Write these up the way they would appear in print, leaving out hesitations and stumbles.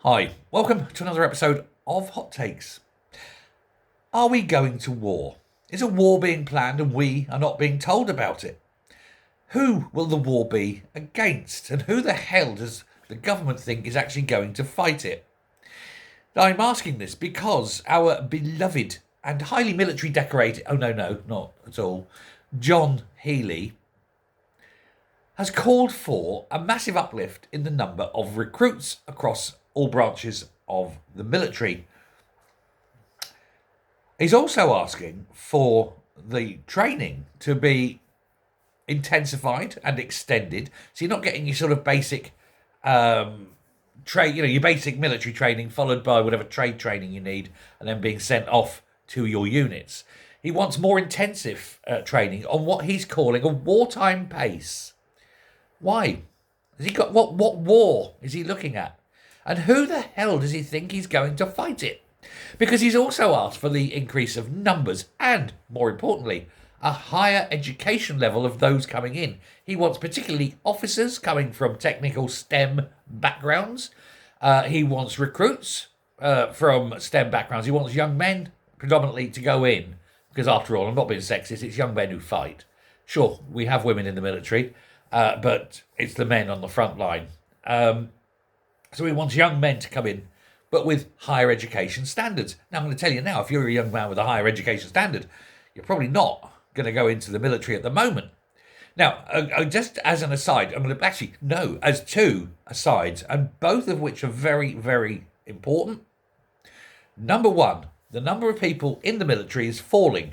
Hi, welcome to another episode of Hot Takes. Are we going to war? Is a war being planned and we are not being told about it? Who will the war be against? And who the hell does the government think is actually going to fight it? I'm asking this because our beloved and highly military decorated, no, not at all, John Healey, has called for a massive uplift in the number of recruits across all branches of the military. He's also asking for the training to be intensified and extended. So you're not getting your sort of basic your basic military training followed by whatever trade training you need and then being sent off to your units. He wants more intensive training on what he's calling a wartime pace. Why? Has he got what war is he looking at? And who the hell does he think he's going to fight it? Because he's also asked for the increase of numbers and, more importantly, a higher education level of those coming in. He wants particularly officers coming from technical STEM backgrounds. He wants recruits from STEM backgrounds. He wants young men predominantly to go in. Because after all, I'm not being sexist, it's young men who fight. Sure, we have women in the military, but it's the men on the front line. So he wants young men to come in, but with higher education standards. Now, I'm going to tell you now, if you're a young man with a higher education standard, you're probably not going to go into the military at the moment. Now, just as an aside, I'm going to actually, no, as two asides, and both of which are very, very important. Number one, the number of people in the military is falling.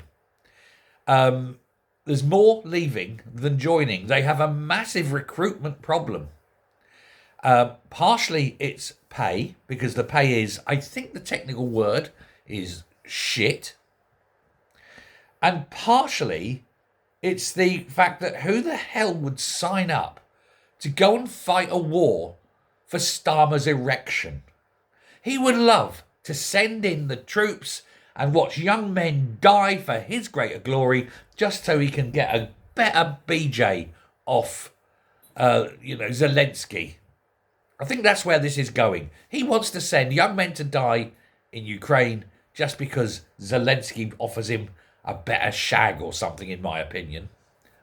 There's more leaving than joining. They have a massive recruitment problem. Partially it's pay, because the pay is, I think the technical word is shit. And partially it's the fact that who the hell would sign up to go and fight a war for Starmer's erection? He would love to send in the troops and watch young men die for his greater glory just so he can get a better BJ off, Zelensky. I think that's where this is going. He wants to send young men to die in Ukraine just because Zelensky offers him a better shag or something, in my opinion.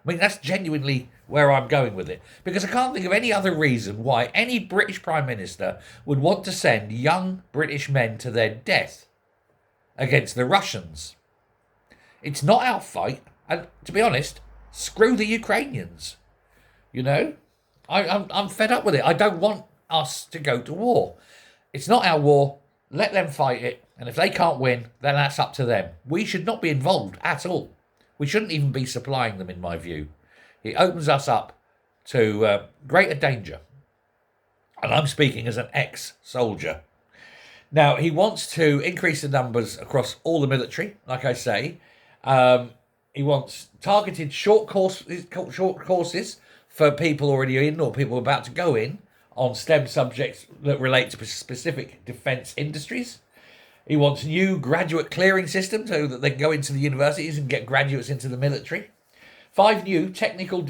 I mean, that's genuinely where I'm going with it. Because I can't think of any other reason why any British Prime Minister would want to send young British men to their death against the Russians. It's not our fight. And to be honest, screw the Ukrainians. You know? I'm fed up with it. I don't want us to go to war. It's not our war. Let them fight it. And if they can't win, then that's up to them. We should not be involved at all. We shouldn't even be supplying them, in my view. It opens us up to greater danger. And I'm speaking as an ex-soldier. Now, he wants to increase the numbers across all the military, like I say. He wants targeted short courses for people already in or people about to go in on STEM subjects that relate to specific defence industries. He wants new graduate clearing systems so that they can go into the universities and get graduates into the military. 5 new technical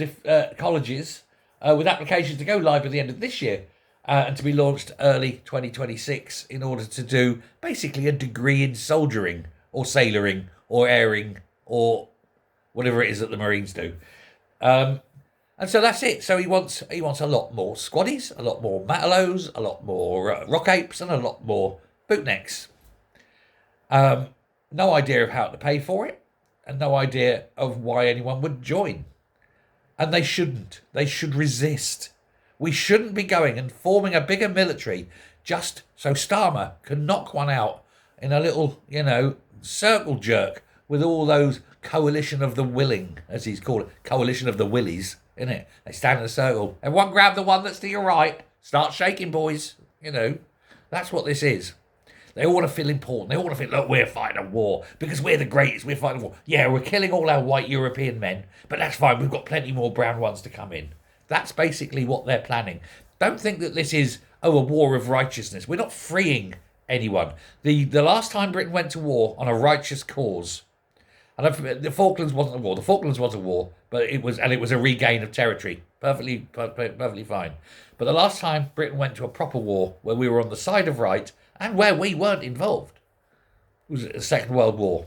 colleges with applications to go live by the end of this year and to be launched early 2026 in order to do basically a degree in soldiering or sailoring or airing or whatever it is that the Marines do. And so that's it. So he wants a lot more squaddies, a lot more Matalos, a lot more rock apes, and a lot more bootnecks. No idea of how to pay for it, and no idea of why anyone would join. And they shouldn't. They should resist. We shouldn't be going and forming a bigger military just so Starmer can knock one out in a little, circle jerk with all those coalition of the willing, as he's called it, coalition of the willies, isn't it? They stand in a circle. Everyone grab the one that's to your right. Start shaking, boys. That's what this is. They all want to feel important. They all want to feel, look, we're fighting a war because we're the greatest. We're fighting a war. Yeah, we're killing all our white European men, but that's fine. We've got plenty more brown ones to come in. That's basically what they're planning. Don't think that this is, a war of righteousness. We're not freeing anyone. The last time Britain went to war on a righteous cause, and And the Falklands wasn't a war. The Falklands was a war, but it was a regain of territory. Perfectly fine. But the last time Britain went to a proper war where we were on the side of right and where we weren't involved was the Second World War.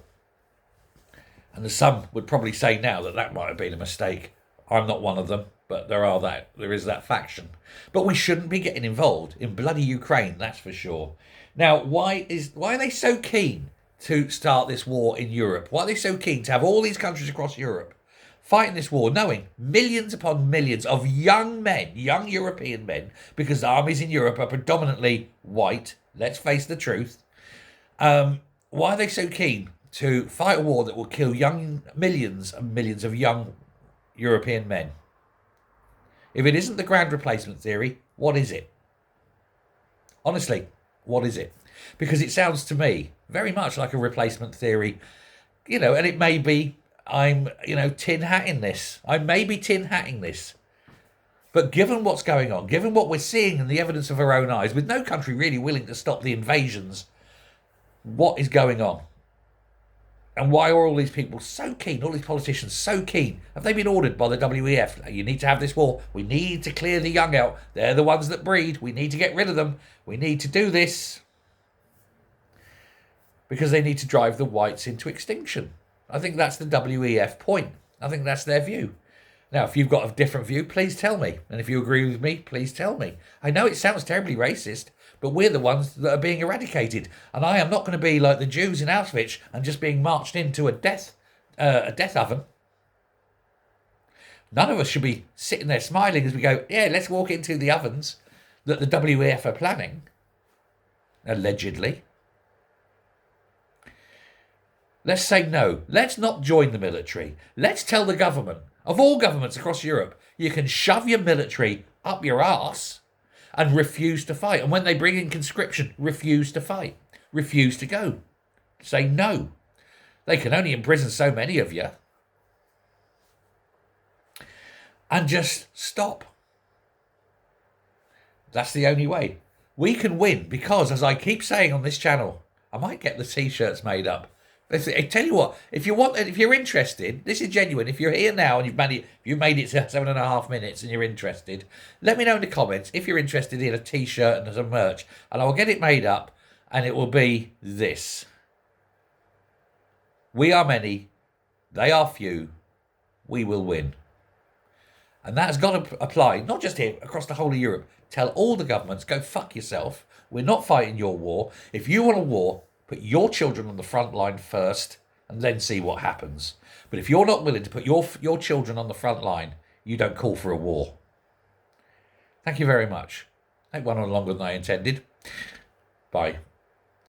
And some would probably say now that might have been a mistake. I'm not one of them, but there is that faction. But we shouldn't be getting involved in bloody Ukraine, that's for sure. Now, why are they so keen to start this war in Europe? Why are they so keen to have all these countries across Europe fighting this war, knowing millions upon millions of young men, young European men, because the armies in Europe are predominantly white, let's face the truth. Why are they so keen to fight a war that will kill millions and millions of young European men? If it isn't the grand replacement theory, what is it? Honestly, what is it? Because it sounds to me very much like a replacement theory, and it may be I'm, tin hatting this. I may be tin hatting this. But given what's going on, given what we're seeing in the evidence of our own eyes, with no country really willing to stop the invasions, what is going on? And why are all these people so keen, all these politicians so keen? Have they been ordered by the WEF? You need to have this war. We need to clear the young out. They're the ones that breed. We need to get rid of them. We need to do this. Because they need to drive the whites into extinction. I think that's the WEF point. I think that's their view. Now, if you've got a different view, please tell me. And if you agree with me, please tell me. I know it sounds terribly racist, but we're the ones that are being eradicated. And I am not going to be like the Jews in Auschwitz and just being marched into a death oven. None of us should be sitting there smiling as we go, yeah, let's walk into the ovens that the WEF are planning. Allegedly. Let's say no. Let's not join the military. Let's tell the government, of all governments across Europe, you can shove your military up your arse and refuse to fight. And when they bring in conscription, refuse to fight. Refuse to go. Say no. They can only imprison so many of you. And just stop. That's the only way. We can win because, as I keep saying on this channel, I might get the t-shirts made up. I tell you what, if you're interested, this is genuine. If you're here now and you've made it to 7.5 minutes and you're interested, let me know in the comments if you're interested in a t-shirt and some merch, and I will get it made up, and it will be this: we are many, they are few, we will win. And that's got to apply not just here, across the whole of Europe. Tell all the governments, go fuck yourself. We're not fighting your war. If you want a war, put your children on the front line first and then see what happens. But if you're not willing to put your children on the front line, you don't call for a war. Thank you very much. That went on longer than I intended. Bye.